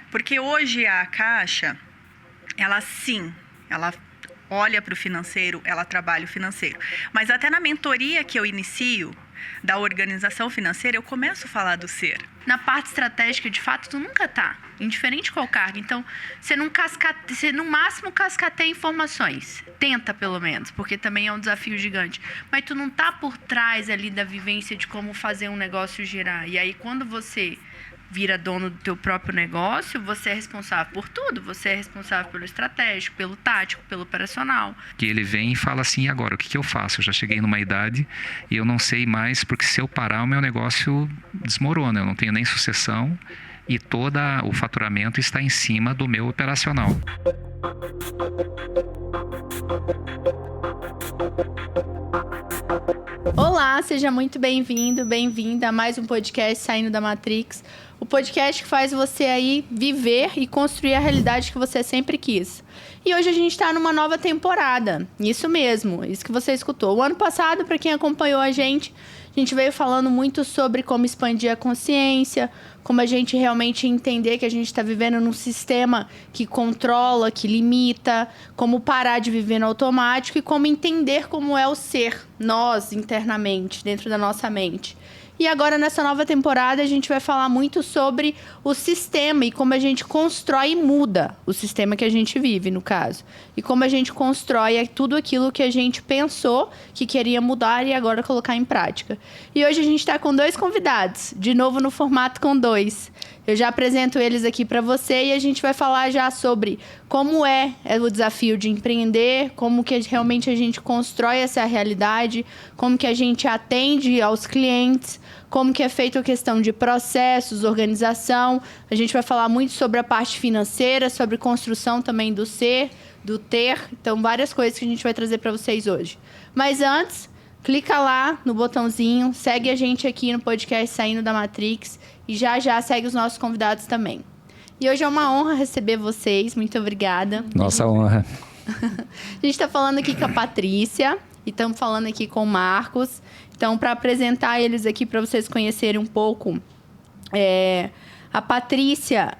Porque hoje a Caixa, ela olha para o financeiro, ela trabalha o financeiro. Mas até na mentoria que eu inicio da organização financeira, eu começo a falar do ser. Na parte estratégica, de fato, tu nunca tá, indiferente qual cargo. Então, você no máximo cascateia informações. Tenta, pelo menos, porque também é um desafio gigante. Mas tu não tá por trás ali da vivência de como fazer um negócio girar. E aí, quando você vira dono do teu próprio negócio, você é responsável por tudo. Você é responsável pelo estratégico, pelo tático, pelo operacional. Que ele vem e fala assim, e agora, o que eu faço? Eu já cheguei numa idade e eu não sei mais, porque se eu parar, o meu negócio desmorona. Eu não tenho nem sucessão e todo o faturamento está em cima do meu operacional. Olá, seja muito bem-vindo, bem-vinda a mais um podcast Saindo da Matrix. O podcast que faz você aí viver e construir a realidade que você sempre quis. E hoje a gente está numa nova temporada. Isso mesmo, isso que você escutou. O ano passado, para quem acompanhou a gente veio falando muito sobre como expandir a consciência, como a gente realmente entender que a gente está vivendo num sistema que controla, que limita, como parar de viver no automático e como entender como é o ser, nós, internamente, dentro da nossa mente. E agora, nessa nova temporada, a gente vai falar muito sobre o sistema e como a gente constrói e muda o sistema que a gente vive, no caso. E como a gente constrói tudo aquilo que a gente pensou que queria mudar e agora colocar em prática. E hoje a gente está com 2 convidados, de novo no formato com 2. Eu já apresento eles aqui para você e a gente vai falar já sobre como é o desafio de empreender, como que realmente a gente constrói essa realidade, como que a gente atende aos clientes, como que é feita a questão de processos, organização. A gente vai falar muito sobre a parte financeira, sobre construção também do ser, do ter. Então, várias coisas que a gente vai trazer para vocês hoje. Mas antes, clica lá no botãozinho, segue a gente aqui no podcast Saindo da Matrix e já segue os nossos convidados também. E hoje é uma honra receber vocês. Muito obrigada. Nossa honra. A gente está falando aqui com a Patrícia e estamos falando aqui com o Marcos. Então, para apresentar eles aqui, para vocês conhecerem um pouco, a Patrícia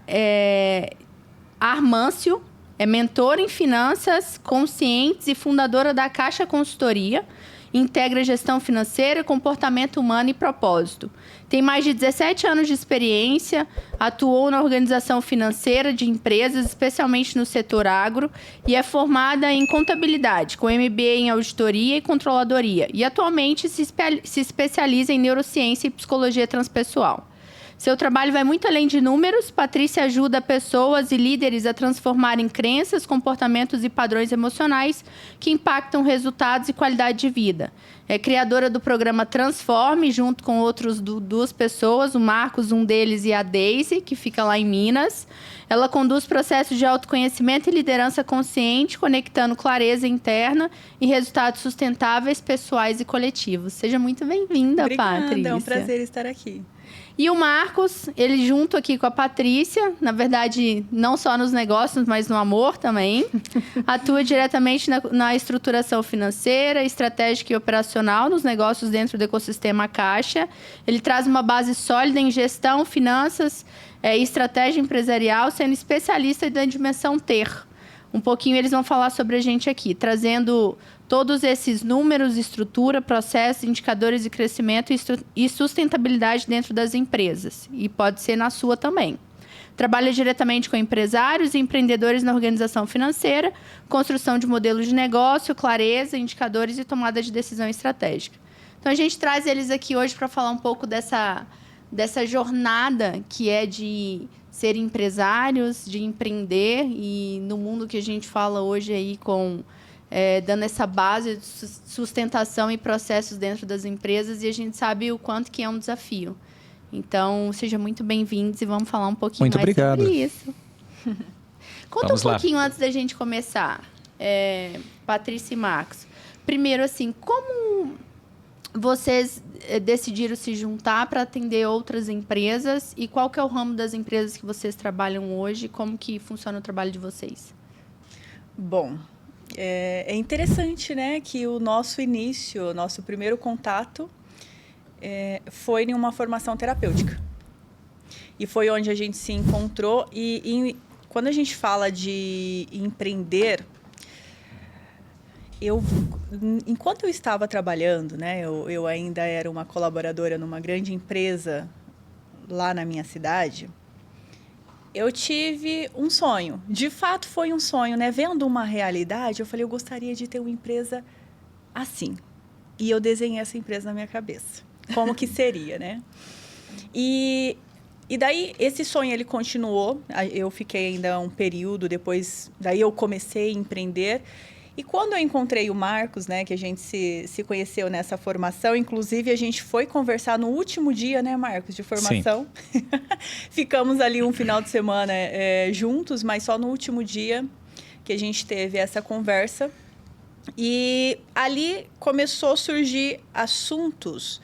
Armâncio é mentora em finanças conscientes e fundadora da Caixa Consultoria. Integra gestão financeira, comportamento humano e propósito. Tem mais de 17 anos de experiência, atuou na organização financeira de empresas, especialmente no setor agro, e é formada em contabilidade, com MBA em auditoria e controladoria. E atualmente se especializa em neurociência e psicologia transpessoal. Seu trabalho vai muito além de números. Patrícia ajuda pessoas e líderes a transformarem crenças, comportamentos e padrões emocionais que impactam resultados e qualidade de vida. É criadora do programa Transforme, junto com outros 2 pessoas, o Marcos, um deles, e a Daisy, que fica lá em Minas. Ela conduz processos de autoconhecimento e liderança consciente, conectando clareza interna e resultados sustentáveis, pessoais e coletivos. Seja muito bem-vinda, Patrícia. Obrigada, é um prazer estar aqui. E o Marcos, ele junto aqui com a Patrícia, na verdade, não só nos negócios, mas no amor também, atua diretamente na estruturação financeira, estratégica e operacional nos negócios dentro do ecossistema Caixa. Ele traz uma base sólida em gestão, finanças e estratégia empresarial, sendo especialista da dimensão ter. Um pouquinho eles vão falar sobre a gente aqui, trazendo todos esses números, estrutura, processos, indicadores de crescimento e sustentabilidade dentro das empresas. E pode ser na sua também. Trabalha diretamente com empresários e empreendedores na organização financeira, construção de modelos de negócio, clareza, indicadores e tomada de decisão estratégica. Então, a gente traz eles aqui hoje para falar um pouco dessa jornada que é de ser empresários, de empreender, e no mundo que a gente fala hoje aí com dando essa base de sustentação e processos dentro das empresas, e a gente sabe o quanto que é um desafio. Então, sejam muito bem-vindos e vamos falar um pouquinho muito mais obrigado. sobre isso. Conta Vamos um pouquinho antes da gente começar, Patrícia e Marcos. Primeiro, assim, como vocês decidiram se juntar para atender outras empresas e qual que é o ramo das empresas que vocês trabalham hoje? Como que funciona o trabalho de vocês? Bom, é interessante, né, que o nosso início, o nosso primeiro contato foi em uma formação terapêutica. E foi onde a gente se encontrou. Quando a gente fala de empreender, enquanto eu estava trabalhando, né, eu ainda era uma colaboradora numa grande empresa lá na minha cidade, eu tive um sonho. De fato, foi um sonho, né? Vendo uma realidade, eu falei, eu gostaria de ter uma empresa assim. E eu desenhei essa empresa na minha cabeça. Como que seria, né? E daí, esse sonho, ele continuou. Eu fiquei ainda um período, depois... Daí, eu comecei a empreender. E quando eu encontrei o Marcos, né? Que a gente se conheceu nessa formação. Inclusive, a gente foi conversar no último dia, né, Marcos? De formação. Ficamos ali um final de semana juntos, mas só no último dia que a gente teve essa conversa. E ali começou a surgir assuntos...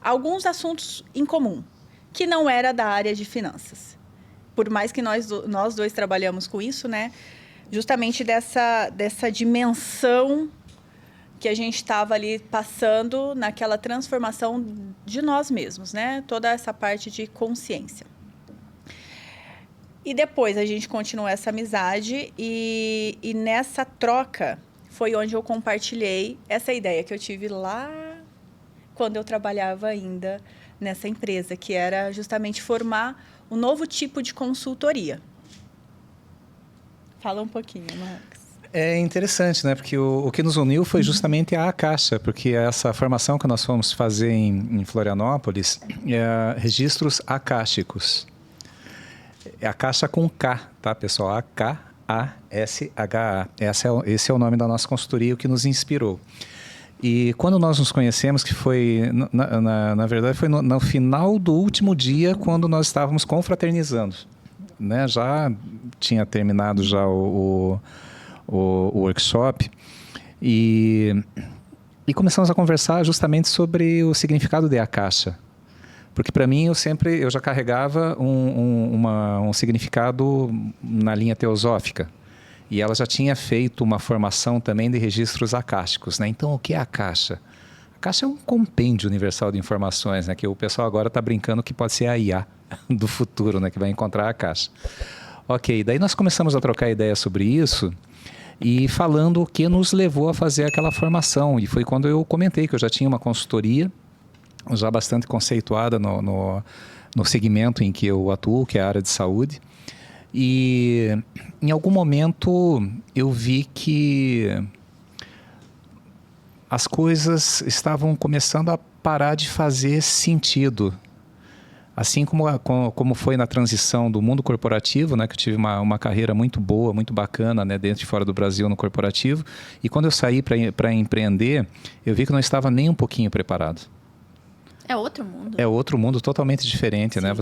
alguns assuntos em comum, que não era da área de finanças. Por mais que nós dois trabalhamos com isso, né? Justamente dessa dimensão que a gente estava ali passando naquela transformação de nós mesmos, né? Toda essa parte de consciência. E depois a gente continuou essa amizade e nessa troca foi onde eu compartilhei essa ideia que eu tive lá quando eu trabalhava ainda nessa empresa, que era justamente formar um novo tipo de consultoria. Fala um pouquinho, Marcos. É interessante, né? Porque o que nos uniu foi justamente a Caixa, porque essa formação que nós fomos fazer em Florianópolis é registros acáshicos. É a Caixa com K, tá, pessoal? A-K-A-S-H-A. Esse é o nome da nossa consultoria, o que nos inspirou. E quando nós nos conhecemos, que foi, na verdade, foi no final do último dia, quando nós estávamos confraternizando, né? Já tinha terminado já o workshop e começamos a conversar justamente sobre o significado de a Caixa. Porque para mim eu já carregava um significado na linha teosófica. E ela já tinha feito uma formação também de registros acásticos, né? Então, o que é a Caixa? A Caixa é um compêndio universal de informações, né? Que o pessoal agora está brincando que pode ser a IA do futuro, né? Que vai encontrar a Caixa. Ok, daí nós começamos a trocar ideia sobre isso e falando o que nos levou a fazer aquela formação. E foi quando eu comentei que eu já tinha uma consultoria, já bastante conceituada no segmento em que eu atuo, que é a área de saúde. E em algum momento eu vi que as coisas estavam começando a parar de fazer sentido. Assim como foi na transição do mundo corporativo, né, que eu tive uma carreira muito boa, muito bacana, né, dentro e fora do Brasil no corporativo. E quando eu saí para empreender, eu vi que não estava nem um pouquinho preparado. É outro mundo. É outro mundo totalmente diferente, né?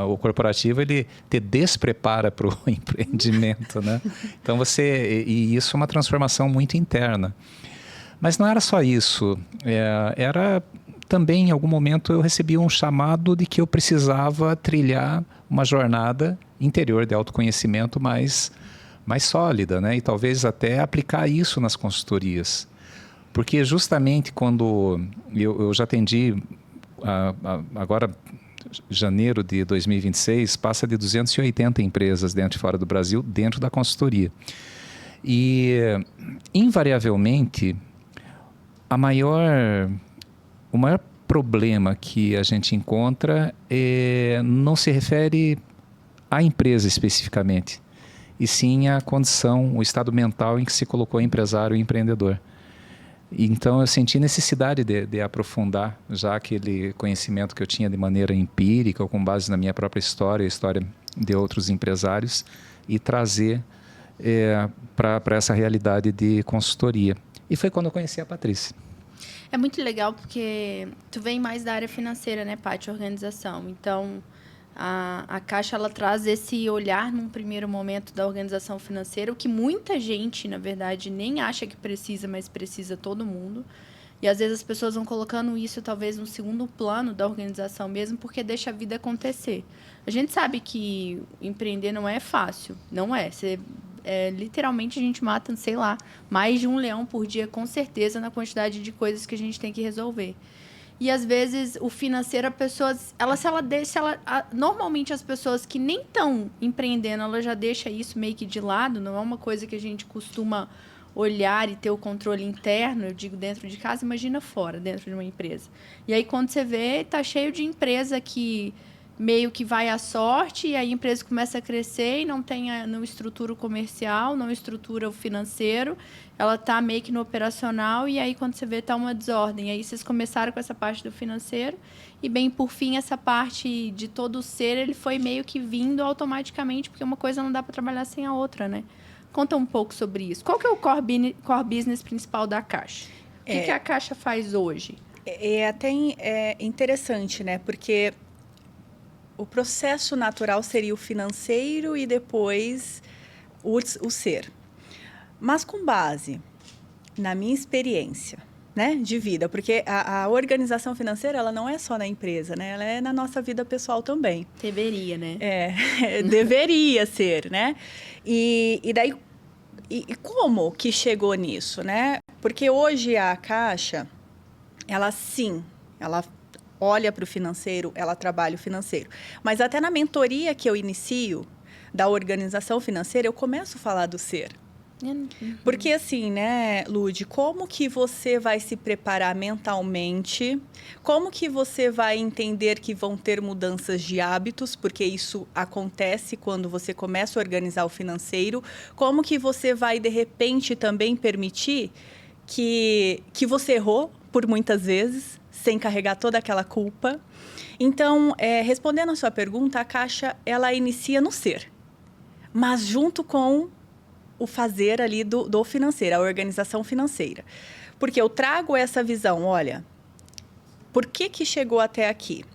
O corporativo, ele te desprepara para o empreendimento, né? Então e isso é uma transformação muito interna. Mas não era só isso. Era também, em algum momento, eu recebi um chamado de que eu precisava trilhar uma jornada interior de autoconhecimento mais sólida, né? E talvez até aplicar isso nas consultorias. Porque justamente quando eu já atendi, agora janeiro de 2026, passa de 280 empresas dentro e fora do Brasil, dentro da consultoria. E, invariavelmente, o maior problema que a gente encontra não se refere à empresa especificamente, e sim à condição, o estado mental em que se colocou o empresário e o empreendedor. Então eu senti necessidade de aprofundar já aquele conhecimento que eu tinha de maneira empírica, ou com base na minha própria história, a história de outros empresários, e trazer para essa realidade de consultoria. E foi quando eu conheci a Patrícia. É muito legal porque tu vem mais da área financeira, né, Paty, organização. Então, a Caixa, ela traz esse olhar num primeiro momento da organização financeira, o que muita gente, na verdade, nem acha que precisa, mas precisa todo mundo. E, às vezes, as pessoas vão colocando isso, talvez, no segundo plano da organização mesmo, porque deixa a vida acontecer. A gente sabe que empreender não é fácil, não é. Literalmente a gente mata, sei lá, mais de um leão por dia, com certeza, na quantidade de coisas que a gente tem que resolver. E às vezes o financeiro, a pessoa, normalmente as pessoas que nem estão empreendendo, ela já deixa isso meio que de lado, não é uma coisa que a gente costuma olhar e ter o controle interno, eu digo dentro de casa, imagina fora, dentro de uma empresa. E aí quando você vê, tá cheio de empresa que meio que vai à sorte, e aí a empresa começa a crescer e não estrutura o comercial, não estrutura o financeiro, ela está meio que no operacional, e aí quando você vê, está uma desordem. Aí vocês começaram com essa parte do financeiro, e bem, por fim, essa parte de todo o ser, ele foi meio que vindo automaticamente, porque uma coisa não dá para trabalhar sem a outra, né? Conta um pouco sobre isso. Qual que é o core business principal da Caixa? O que a Caixa faz hoje? É até interessante, né? Porque o processo natural seria o financeiro e depois o ser. Mas com base na minha experiência, né, de vida, porque a organização financeira, ela não é só na empresa, né? Ela é na nossa vida pessoal também. Deveria, né? Deveria ser, né? E daí, como que chegou nisso, né? Porque hoje a Caixa, ela olha para o financeiro, ela trabalha o financeiro. Mas até na mentoria que eu inicio da organização financeira, eu começo a falar do ser. Porque assim, né, Lud, como que você vai se preparar mentalmente? Como que você vai entender que vão ter mudanças de hábitos? Porque isso acontece quando você começa a organizar o financeiro. Como que você vai, de repente, também permitir que você errou por muitas vezes, sem carregar toda aquela culpa? Então, respondendo a sua pergunta, a Caixa, ela inicia no ser, mas junto com o fazer ali do financeiro, a organização financeira. Porque eu trago essa visão, olha, por que chegou até aqui?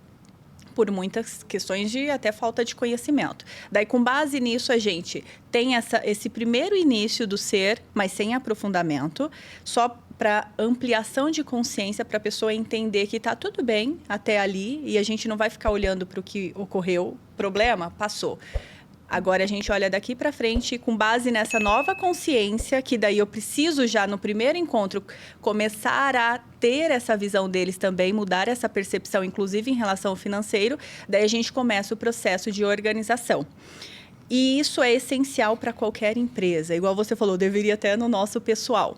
Por muitas questões de até falta de conhecimento. Daí, com base nisso, a gente tem esse primeiro início do ser, mas sem aprofundamento, só para ampliação de consciência, para a pessoa entender que está tudo bem até ali, e a gente não vai ficar olhando para o que ocorreu, problema, passou. Agora a gente olha daqui para frente com base nessa nova consciência, que daí eu preciso já no primeiro encontro começar a ter essa visão deles também, mudar essa percepção, inclusive em relação ao financeiro. Daí a gente começa o processo de organização. E isso é essencial para qualquer empresa. Igual você falou, deveria até no nosso pessoal.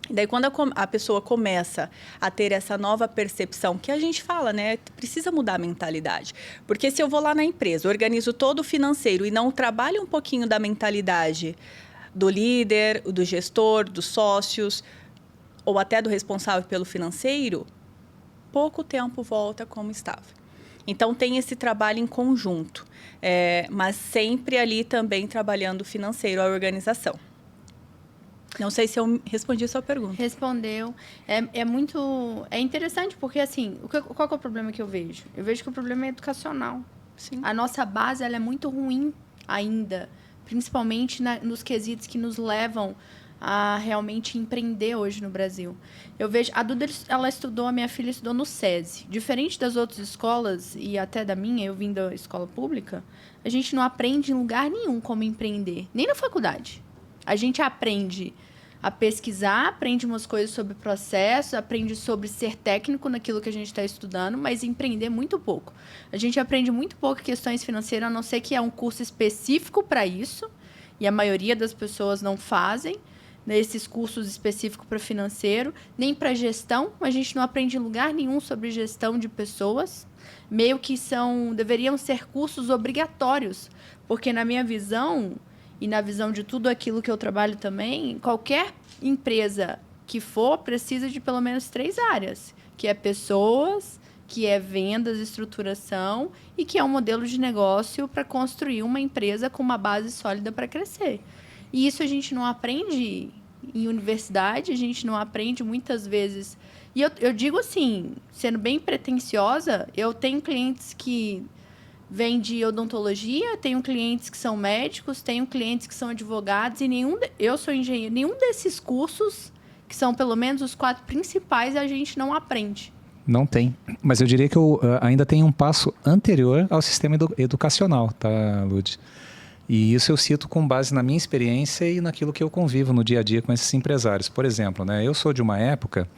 Daí, quando a pessoa começa a ter essa nova percepção, que a gente fala, né? Precisa mudar a mentalidade. Porque se eu vou lá na empresa, organizo todo o financeiro e não trabalho um pouquinho da mentalidade do líder, do gestor, dos sócios, ou até do responsável pelo financeiro, pouco tempo volta como estava. Então, tem esse trabalho em conjunto, mas sempre ali também trabalhando o financeiro, a organização. Não sei se eu respondi a sua pergunta. Respondeu. É interessante porque, assim, qual que é o problema que eu vejo? Eu vejo que o problema é educacional. Sim. A nossa base, ela é muito ruim ainda, principalmente nos quesitos que nos levam a realmente empreender hoje no Brasil. Eu vejo, a Duda, a minha filha estudou no SESI. Diferente das outras escolas, e até da minha, eu vim da escola pública, a gente não aprende em lugar nenhum como empreender, nem na faculdade. A gente aprende a pesquisar, aprende umas coisas sobre processo, aprende sobre ser técnico naquilo que a gente está estudando, mas empreender muito pouco. A gente aprende muito pouco questões financeiras, a não ser que é um curso específico para isso, e a maioria das pessoas não fazem, nesses cursos específicos para financeiro, nem para gestão. A gente não aprende em lugar nenhum sobre gestão de pessoas, meio que deveriam ser cursos obrigatórios, porque na minha visão, e na visão de tudo aquilo que eu trabalho também, qualquer empresa que for precisa de pelo menos 3 áreas, que é pessoas, que é vendas, estruturação e que é um modelo de negócio para construir uma empresa com uma base sólida para crescer. E isso a gente não aprende em universidade, a gente não aprende muitas vezes. E eu digo assim, sendo bem pretensiosa, eu tenho clientes que vem de odontologia, tenho clientes que são médicos, tenho clientes que são advogados, e eu sou engenheiro. Nenhum desses cursos, que são pelo menos os 4 principais, a gente não aprende. Não tem. Mas eu diria que ainda tem um passo anterior ao sistema educacional, tá, Lud? E isso eu cito com base na minha experiência e naquilo que eu convivo no dia a dia com esses empresários. Por exemplo, né, eu sou de uma época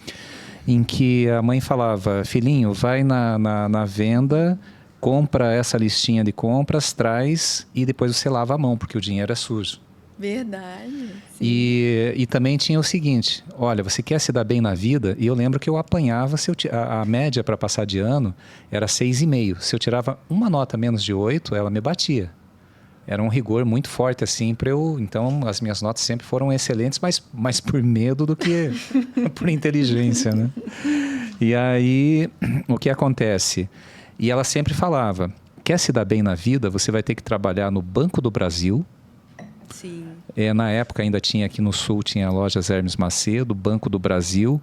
em que a mãe falava, filhinho, vai na venda, compra essa listinha de compras, traz e depois você lava a mão, porque o dinheiro é sujo. Verdade. E também tinha o seguinte, olha, você quer se dar bem na vida? E eu lembro que eu apanhava, a média para passar de ano era 6,5. Se eu tirava uma nota menos de 8, ela me batia. Era um rigor muito forte, assim, para eu... Então, as minhas notas sempre foram excelentes, mas mais por medo do que por inteligência, né? E aí, o que acontece? E ela sempre falava, quer se dar bem na vida, você vai ter que trabalhar no Banco do Brasil. Sim. Na época, ainda tinha aqui no Sul, tinha a lojas Hermes Macedo, Banco do Brasil,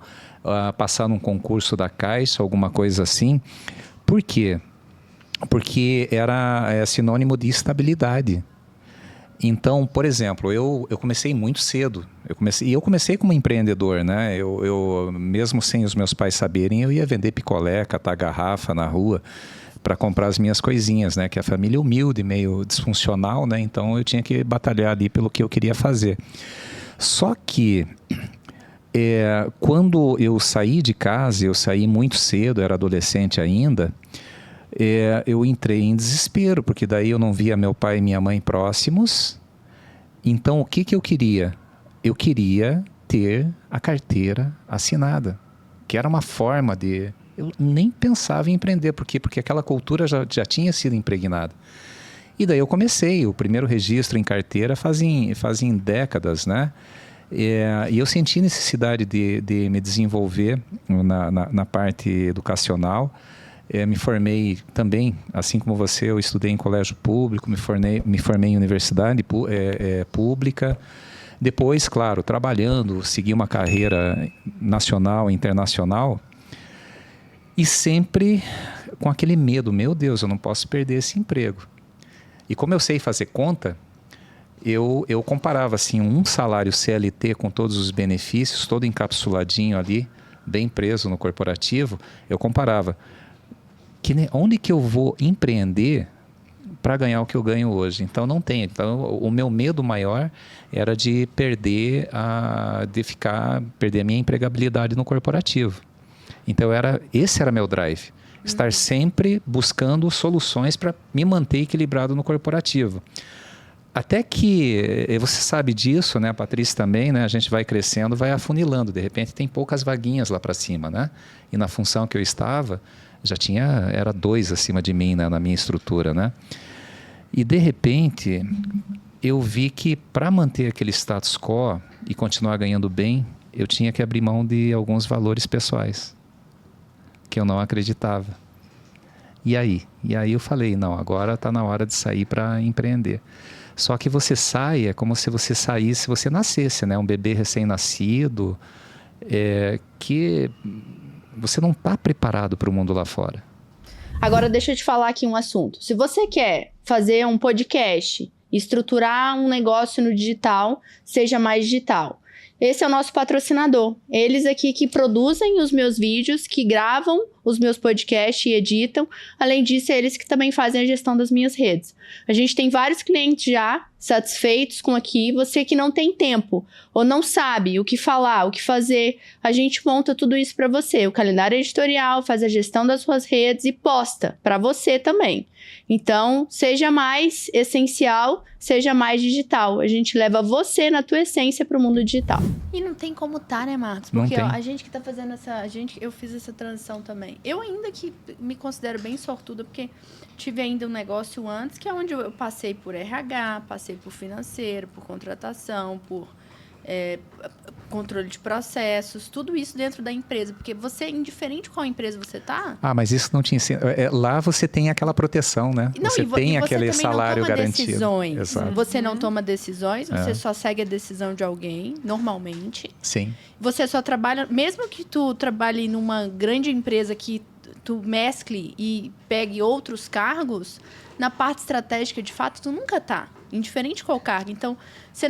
passar num concurso da Caixa, alguma coisa assim. Por quê? Porque era sinônimo de estabilidade. Então, por exemplo, eu comecei muito cedo. Eu comecei como empreendedor, né? Eu mesmo sem os meus pais saberem, eu ia vender picolé, catar garrafa na rua para comprar as minhas coisinhas, né? Que a família é humilde, meio disfuncional, né? Então eu tinha que batalhar ali pelo que eu queria fazer. Só que quando eu saí de casa, eu saí muito cedo, era adolescente ainda. Eu entrei em desespero, porque daí eu não via meu pai e minha mãe próximos. Então, o que eu queria? Eu queria ter a carteira assinada, que era uma forma de... Eu nem pensava em empreender, por quê? Porque aquela cultura já tinha sido impregnada. E daí eu comecei, o primeiro registro em carteira fazem décadas, né? E eu senti necessidade de me desenvolver na parte educacional. Me formei também, assim como você, eu estudei em colégio público, me formei em universidade pública. Depois, claro, trabalhando, segui uma carreira nacional e internacional e sempre com aquele medo, meu Deus, eu não posso perder esse emprego. E como eu sei fazer conta, eu comparava assim, um salário CLT com todos os benefícios, todo encapsuladinho ali, bem preso no corporativo, eu comparava. Onde que eu vou empreender para ganhar o que eu ganho hoje? Então não tem. Então o meu medo maior era de perder a minha empregabilidade no corporativo. Então esse era meu drive, estar sempre buscando soluções para me manter equilibrado no corporativo. Até que, você sabe disso, né? A Patrícia também, né? A gente vai crescendo, vai afunilando. De repente tem poucas vaguinhas lá para cima, né? E na função que eu estava, era 2 acima de mim, né, na minha estrutura, né? E de repente eu vi que para manter aquele status quo e continuar ganhando bem, eu tinha que abrir mão de alguns valores pessoais que eu não acreditava. E aí eu falei, não, agora está na hora de sair para empreender. Só que você sai, é como se você saísse, se você nascesse, né, um bebê recém-nascido, que você não está preparado para o mundo lá fora. Agora deixa eu te falar aqui um assunto. Se você quer fazer um podcast, estruturar um negócio no digital, seja mais digital. Esse é o nosso patrocinador. Eles aqui que produzem os meus vídeos, que gravam os meus podcasts e editam. Além disso, é eles que também fazem a gestão das minhas redes. A gente tem vários clientes já satisfeitos com aqui. Você que não tem tempo ou não sabe o que falar, o que fazer, a gente monta tudo isso para você. O calendário editorial, faz a gestão das suas redes e posta para você também. Então, seja mais essencial, seja mais digital. A gente leva você na tua essência para o mundo digital. E não tem como tá, né, Marcos? Porque ó, a gente que tá fazendo eu fiz essa transição também. Eu ainda que me considero bem sortuda, porque tive ainda um negócio antes, que é onde eu passei por RH, passei por financeiro, por contratação, por controle de processos, tudo isso dentro da empresa, porque você, indiferente qual empresa você tá... mas isso não te ensina... Lá você tem aquela proteção, né? Não, você tem aquele salário garantido. Decisões. Exato. Você não toma decisões, você só segue a decisão de alguém, normalmente. Sim. Você só trabalha... Mesmo que tu trabalhe numa grande empresa que tu mescle e pegue outros cargos, na parte estratégica, de fato, tu nunca tá. Indiferente qual cargo. Então, você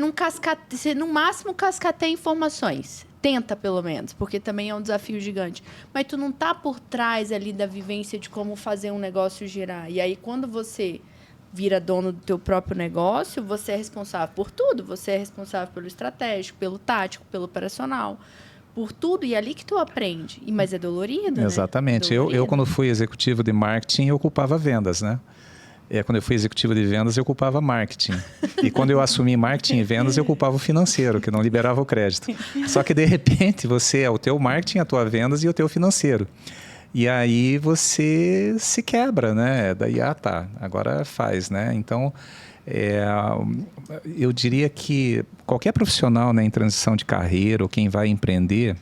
no máximo cascateia informações. Tenta, pelo menos, porque também é um desafio gigante. Mas tu não tá por trás ali da vivência de como fazer um negócio girar. E aí, quando você vira dono do teu próprio negócio, você é responsável por tudo. Você é responsável pelo estratégico, pelo tático, pelo operacional, por tudo. E é ali que tu aprende. Mas é dolorido, né? Exatamente. Dolorido. Eu, quando fui executivo de marketing, eu ocupava vendas, né? Quando eu fui executivo de vendas, eu ocupava marketing. E quando eu assumi marketing e vendas, eu ocupava o financeiro, que não liberava o crédito. Só que, de repente, você é o teu marketing, a tua vendas e o teu financeiro. E aí você se quebra, né? Daí, tá, agora faz, né? Então, eu diria que qualquer profissional, né, em transição de carreira ou quem vai empreender,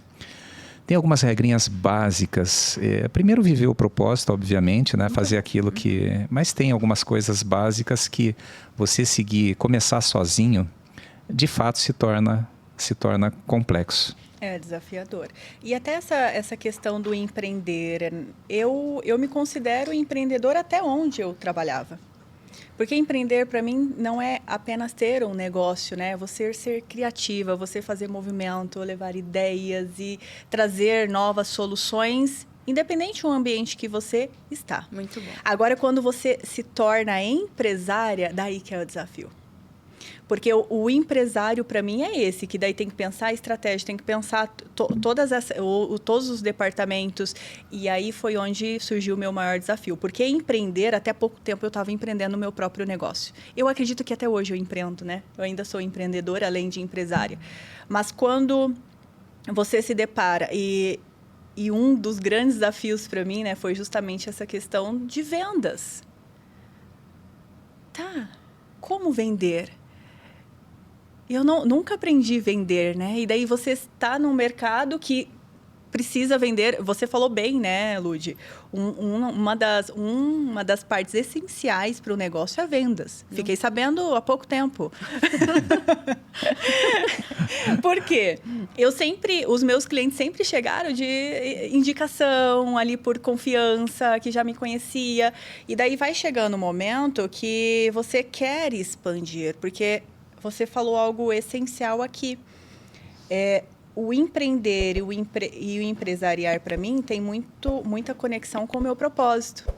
tem algumas regrinhas básicas. Primeiro, viver o propósito, obviamente, né? Fazer aquilo que... Mas tem algumas coisas básicas que você seguir, começar sozinho, de fato se torna complexo. É desafiador. E até essa questão do empreender, eu me considero empreendedor até onde eu trabalhava. Porque empreender, para mim, não é apenas ter um negócio, né? Você ser criativa, você fazer movimento, levar ideias e trazer novas soluções, independente do ambiente que você está. Muito bom. Agora, quando você se torna empresária, daí que é o desafio. Porque o empresário, para mim, é esse, que daí tem que pensar a estratégia, tem que pensar todos os departamentos. E aí foi onde surgiu o meu maior desafio. Porque empreender, até pouco tempo eu estava empreendendo o meu próprio negócio. Eu acredito que até hoje eu empreendo, né? Eu ainda sou empreendedora, além de empresária. Mas quando você se depara e um dos grandes desafios para mim, né, foi justamente essa questão de vendas. Tá, como vender? Eu nunca aprendi a vender, né? E daí você está num mercado que precisa vender. Você falou bem, né, Lud? Uma das partes essenciais para o negócio é vendas. Fiquei sabendo há pouco tempo. Por quê? Os meus clientes sempre chegaram de indicação, ali por confiança, que já me conhecia. E daí vai chegando um momento que você quer expandir, porque você falou algo essencial aqui. O empreender e o empresariar, para mim, tem muita conexão com o meu propósito.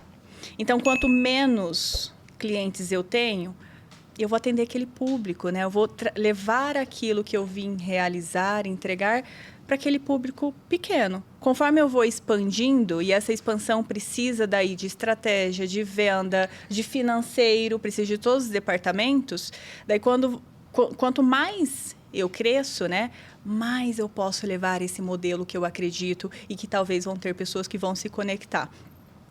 Então, quanto menos clientes eu tenho, eu vou atender aquele público, né? Eu vou levar aquilo que eu vim realizar, entregar para aquele público pequeno. Conforme eu vou expandindo, e essa expansão precisa daí de estratégia, de venda, de financeiro, precisa de todos os departamentos, daí quanto mais eu cresço, né, mais eu posso levar esse modelo que eu acredito e que talvez vão ter pessoas que vão se conectar.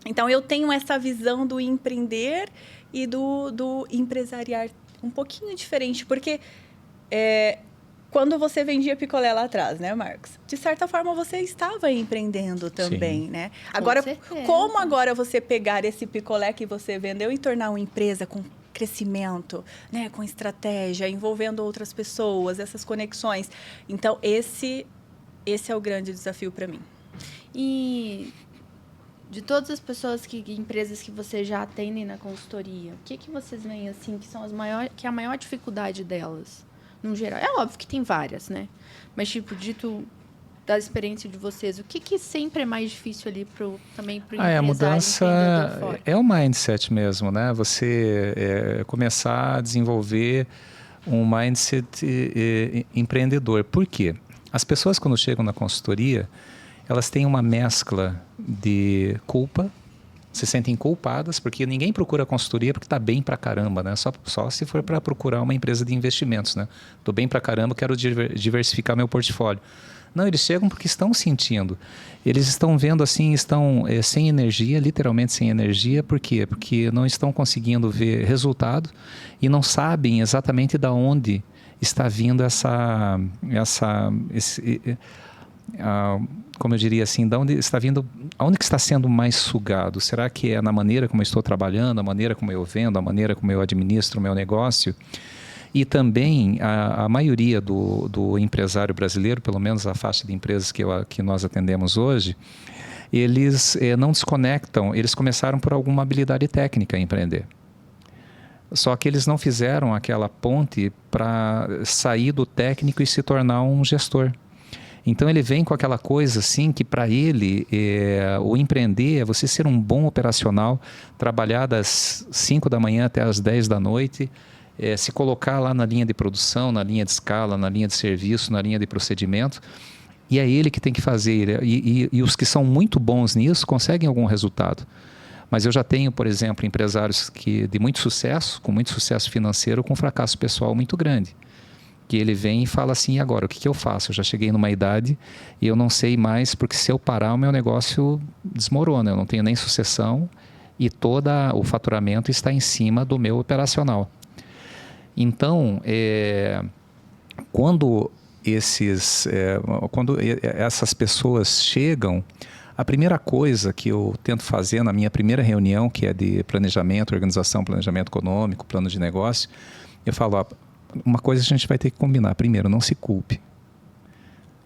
Então, eu tenho essa visão do empreender e do empresariar um pouquinho diferente, porque quando você vendia picolé lá atrás, né, Marcos? De certa forma, você estava empreendendo também, Sim. Né? Agora, certeza. como agora você pegar esse picolé que você vendeu e tornar uma empresa com crescimento, né, com estratégia, envolvendo outras pessoas, essas conexões. Então, esse é o grande desafio para mim. E de todas as pessoas empresas que você já atendem na consultoria, o que vocês veem assim que são que é a maior dificuldade delas, no geral? É óbvio que tem várias, né? Mas dito da experiência de vocês, o que sempre é mais difícil ali também para o empresário? A mudança é o mindset mesmo, né? Você começar a desenvolver um mindset empreendedor. Por quê? As pessoas, quando chegam na consultoria, elas têm uma mescla de culpa, se sentem culpadas, porque ninguém procura consultoria porque está bem pra caramba, né? Só se for para procurar uma empresa de investimentos, né? Estou bem pra caramba, quero diversificar meu portfólio. Não, eles chegam porque estão sentindo. Eles estão vendo assim, estão sem energia, literalmente sem energia. Por quê? Porque não estão conseguindo ver resultado e não sabem exatamente de onde está vindo como eu diria assim, de onde está vindo, aonde que está sendo mais sugado? Será que é na maneira como eu estou trabalhando, a maneira como eu vendo, a maneira como eu administro o meu negócio? E também a maioria do empresário brasileiro, pelo menos a faixa de empresas que nós atendemos hoje, eles não desconectam, eles começaram por alguma habilidade técnica a empreender. Só que eles não fizeram aquela ponte para sair do técnico e se tornar um gestor. Então ele vem com aquela coisa assim que para ele o empreender é você ser um bom operacional, trabalhar das 5 da manhã até as 10 da noite, se colocar lá na linha de produção, na linha de escala, na linha de serviço, na linha de procedimento, e é ele que tem que fazer. E os que são muito bons nisso conseguem algum resultado. Mas eu já tenho, por exemplo, empresários de muito sucesso, com muito sucesso financeiro, com fracasso pessoal muito grande. Que ele vem e fala assim, e agora, o que eu faço? Eu já cheguei numa idade e eu não sei mais, porque se eu parar, o meu negócio desmorona. Eu não tenho nem sucessão e todo o faturamento está em cima do meu operacional. Então, quando essas pessoas chegam, a primeira coisa que eu tento fazer na minha primeira reunião, que é de planejamento, organização, planejamento econômico, plano de negócio, eu falo, ó, uma coisa a gente vai ter que combinar. Primeiro, não se culpe.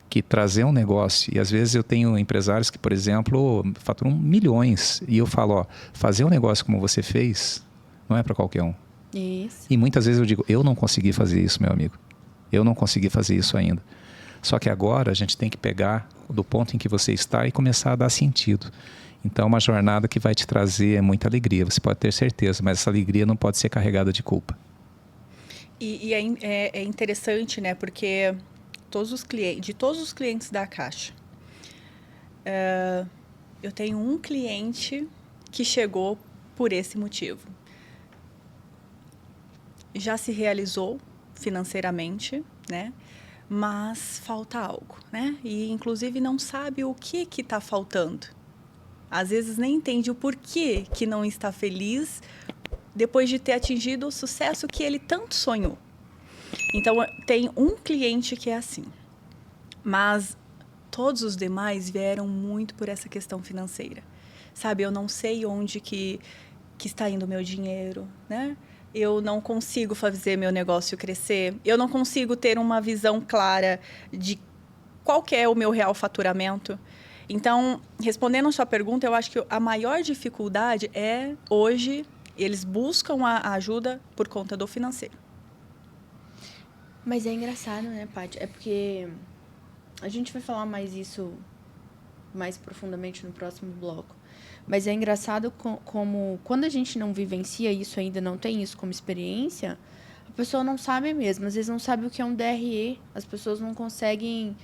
Que trazer um negócio, e às vezes eu tenho empresários que, por exemplo, faturam milhões, e eu falo, ó, fazer um negócio como você fez, não é para qualquer um. Isso. E muitas vezes eu digo, eu não consegui fazer isso, meu amigo. Eu não consegui fazer isso ainda. Só que agora a gente tem que pegar do ponto em que você está e começar a dar sentido. Então é uma jornada que vai te trazer muita alegria, você pode ter certeza, mas essa alegria não pode ser carregada de culpa. E é interessante, né? Porque de todos os clientes da Caixa, eu tenho um cliente que chegou por esse motivo. Já se realizou financeiramente, né? Mas falta algo, né? E inclusive não sabe o que está faltando. Às vezes nem entende o porquê que não está feliz depois de ter atingido o sucesso que ele tanto sonhou. Então, tem um cliente que é assim. Mas todos os demais vieram muito por essa questão financeira. Sabe, eu não sei onde que está indo o meu dinheiro, né? Eu não consigo fazer meu negócio crescer. Eu não consigo ter uma visão clara de qual que é o meu real faturamento. Então, respondendo a sua pergunta, eu acho que a maior dificuldade é, hoje, eles buscam a ajuda por conta do financeiro. Mas é engraçado, né, Paty? É porque a gente vai falar mais isso mais profundamente no próximo bloco. Mas é engraçado como quando a gente não vivencia isso ainda, não tem isso como experiência, a pessoa não sabe mesmo. Às vezes não sabe o que é um DRE. As pessoas não conseguem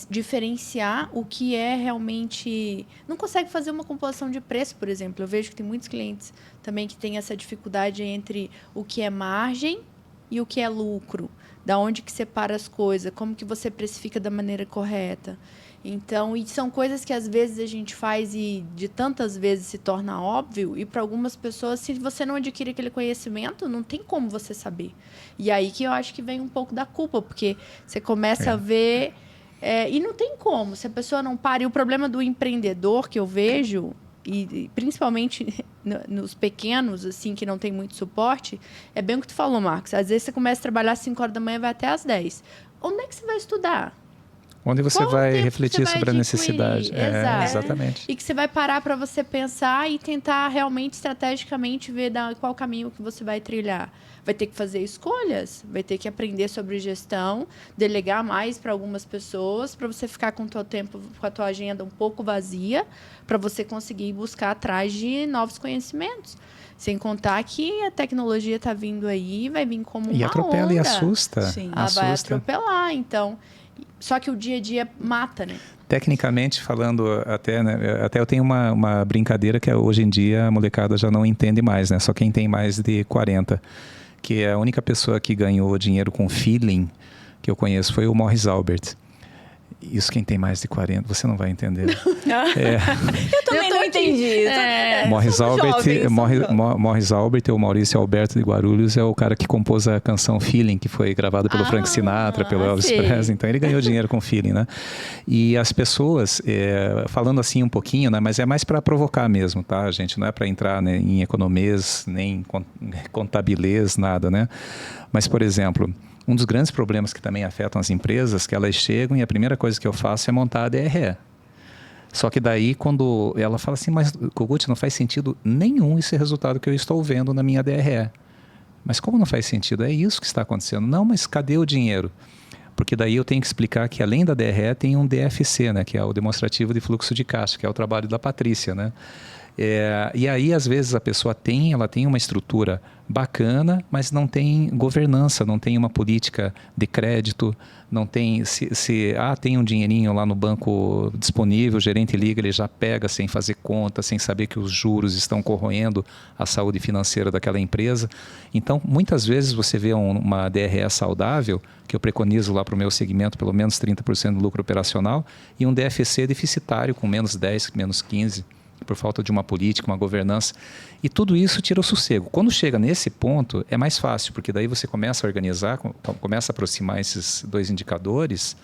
diferenciar o que é realmente... Não consegue fazer uma composição de preço, por exemplo. Eu vejo que tem muitos clientes também que têm essa dificuldade entre o que é margem e o que é lucro. Da onde que separa as coisas, como que você precifica da maneira correta. Então, e são coisas que às vezes a gente faz e de tantas vezes se torna óbvio, e para algumas pessoas, se você não adquire aquele conhecimento, não tem como você saber. E aí que eu acho que vem um pouco da culpa, porque você começa a ver... e não tem como, se a pessoa não para. E o problema do empreendedor que eu vejo, e principalmente nos pequenos, assim, que não tem muito suporte, é bem o que tu falou, Marcos. Às vezes você começa a trabalhar às 5 horas da manhã e vai até às 10. Onde é que você vai estudar? Onde você vai refletir sobre a necessidade. Exatamente. E que você vai parar para você pensar e tentar realmente, estrategicamente, ver qual caminho que você vai trilhar. Vai ter que fazer escolhas, vai ter que aprender sobre gestão, delegar mais para algumas pessoas, para você ficar com o teu tempo, com a tua agenda um pouco vazia, para você conseguir buscar atrás de novos conhecimentos. Sem contar que a tecnologia está vindo aí, vai vir como uma onda. E atropela e assusta. Sim. Ela vai atropelar, então... Só que o dia a dia mata, né? Tecnicamente falando, até eu tenho uma brincadeira que hoje em dia a molecada já não entende mais, né? Só quem tem mais de 40. Que é a única pessoa que ganhou dinheiro com feeling que eu conheço foi o Morris Albert. Isso quem tem mais de 40, você não vai entender. Eu também não entendi isso. Morris Albert ou Maurício Alberto de Guarulhos é o cara que compôs a canção Feeling, que foi gravada pelo Frank Sinatra, pelo Elvis Presley. Então ele ganhou dinheiro com Feeling, né? E as pessoas, falando assim um pouquinho, né? Mas é mais para provocar mesmo, tá, gente? Não é para entrar, né, em economês, nem contabilês, nada, né? Mas, por exemplo... Um dos grandes problemas que também afetam as empresas, que elas chegam e a primeira coisa que eu faço é montar a DRE. Só que daí, quando ela fala assim, mas, Kogut, não faz sentido nenhum esse resultado que eu estou vendo na minha DRE. Mas como não faz sentido? É isso que está acontecendo. Não, mas cadê o dinheiro? Porque daí eu tenho que explicar que além da DRE tem um DFC, né? Que é o demonstrativo de fluxo de caixa, que é o trabalho da Patrícia, né? E aí, às vezes, a pessoa ela tem uma estrutura bacana, mas não tem governança, não tem uma política de crédito, não tem... tem um dinheirinho lá no banco disponível, o gerente liga, ele já pega sem fazer conta, sem saber que os juros estão corroendo a saúde financeira daquela empresa. Então, muitas vezes você vê uma DRE saudável, que eu preconizo lá para o meu segmento, pelo menos 30% do lucro operacional, e um DFC deficitário com menos 10, menos 15%. Por falta de uma política, uma governança. E tudo isso tira o sossego. Quando chega nesse ponto, é mais fácil, porque daí você começa a organizar, começa a aproximar esses 2 indicadores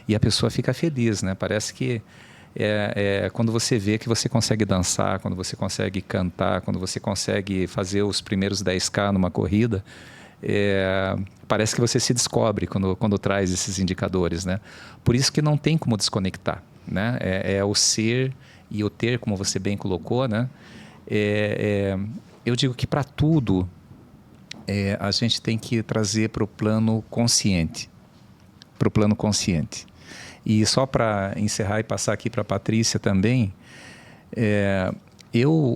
e a pessoa fica feliz, né? Parece que quando você vê que você consegue dançar, quando você consegue cantar, quando você consegue fazer os primeiros 10K numa corrida, parece que você se descobre quando traz esses indicadores, né? Por isso que não tem como desconectar, né? É o ser... E o ter, como você bem colocou, né? Eu digo que para tudo a gente tem que trazer para o plano consciente. Para o plano consciente. E só para encerrar e passar aqui para a Patrícia também,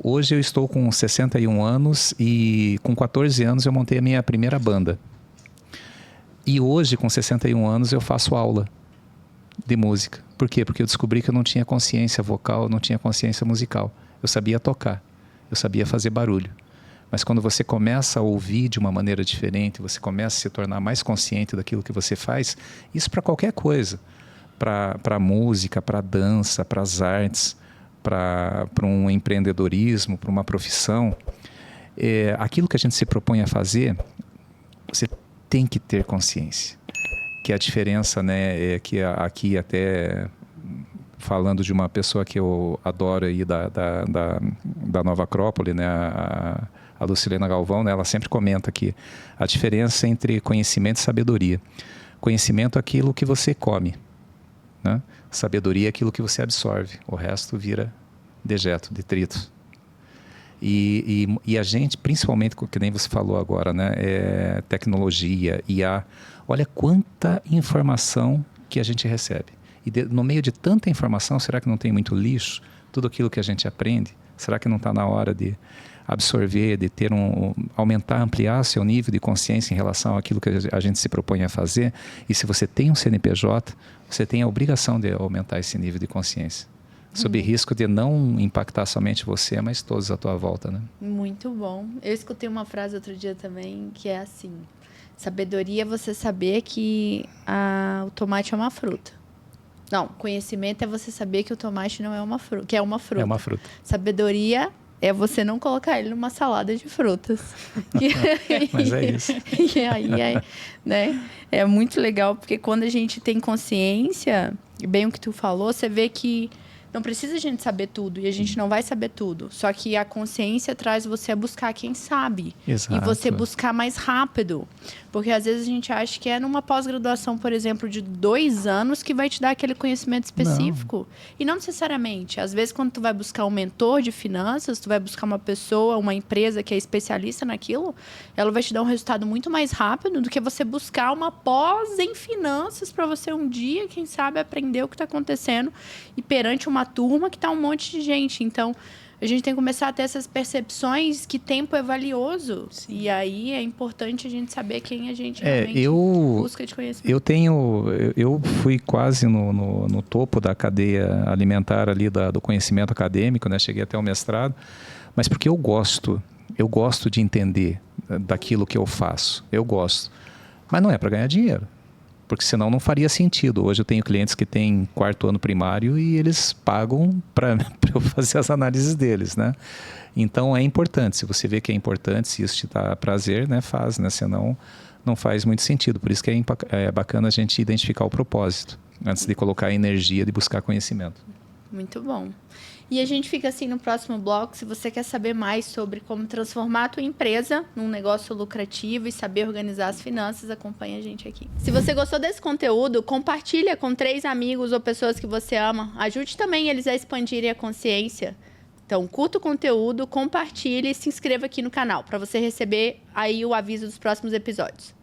hoje eu estou com 61 anos e com 14 anos eu montei a minha primeira banda. E hoje, com 61 anos, eu faço aula de música. Por quê? Porque eu descobri que eu não tinha consciência vocal, não tinha consciência musical. Eu sabia tocar, eu sabia fazer barulho. Mas quando você começa a ouvir de uma maneira diferente, você começa a se tornar mais consciente daquilo que você faz, isso para qualquer coisa. Para a música, para a dança, para as artes, para um empreendedorismo, para uma profissão. Aquilo que a gente se propõe a fazer, você tem que ter consciência. Que a diferença, né, é que aqui até falando de uma pessoa que eu adoro aí da Nova Acrópole, né, a Lucilena Galvão, né, ela sempre comenta que a diferença entre conhecimento e sabedoria. Conhecimento é aquilo que você come, né? Sabedoria é aquilo que você absorve. O resto vira dejeto, detrito. E a gente, principalmente, que nem você falou agora, né, tecnologia, IA, olha quanta informação que a gente recebe. E no meio de tanta informação, será que não tem muito lixo? Tudo aquilo que a gente aprende, será que não está na hora de absorver, de ter aumentar, ampliar seu nível de consciência em relação àquilo que a gente se propõe a fazer? E se você tem um CNPJ, você tem a obrigação de aumentar esse nível de consciência. Sob risco de não impactar somente você, mas todos à tua volta, né? Muito bom. Eu escutei uma frase outro dia também, que é assim: sabedoria é você saber que o tomate é uma fruta. Não, conhecimento é você saber que o tomate não é uma fruta, que é uma fruta. É uma fruta. Sabedoria é você não colocar ele numa salada de frutas. Mas é isso. E aí, né? É muito legal, porque quando a gente tem consciência, bem o que tu falou, você vê que não precisa a gente saber tudo, e a gente não vai saber tudo. Só que a consciência traz você a buscar quem sabe. Exato. E você buscar mais rápido. Porque às vezes a gente acha que é numa pós-graduação, por exemplo, de 2 anos que vai te dar aquele conhecimento específico. Não. E não necessariamente. Às vezes, quando tu vai buscar um mentor de finanças, tu vai buscar uma pessoa, uma empresa que é especialista naquilo, ela vai te dar um resultado muito mais rápido do que você buscar uma pós em finanças para você um dia, quem sabe, aprender o que está acontecendo e perante uma turma que está um monte de gente. Então, a gente tem que começar a ter essas percepções que tempo é valioso. Sim. E aí é importante a gente saber quem a gente realmente busca de conhecimento. Eu fui quase no topo da cadeia alimentar ali do conhecimento acadêmico, né? Cheguei até o mestrado, mas porque eu gosto de entender daquilo que eu faço. Eu gosto. Mas não é para ganhar dinheiro. Porque senão não faria sentido. Hoje eu tenho clientes que têm 4º ano primário e eles pagam para eu fazer as análises deles, né? Então é importante. Se você vê que é importante, se isso te dá prazer, né, faz, né? Senão não faz muito sentido. Por isso que é bacana a gente identificar o propósito antes de colocar a energia de buscar conhecimento. Muito bom. E a gente fica assim no próximo bloco. Se você quer saber mais sobre como transformar a tua empresa num negócio lucrativo e saber organizar as finanças, acompanha a gente aqui. Se você gostou desse conteúdo, compartilha com 3 amigos ou pessoas que você ama. Ajude também eles a expandirem a consciência. Então, curta o conteúdo, compartilhe e se inscreva aqui no canal para você receber aí o aviso dos próximos episódios.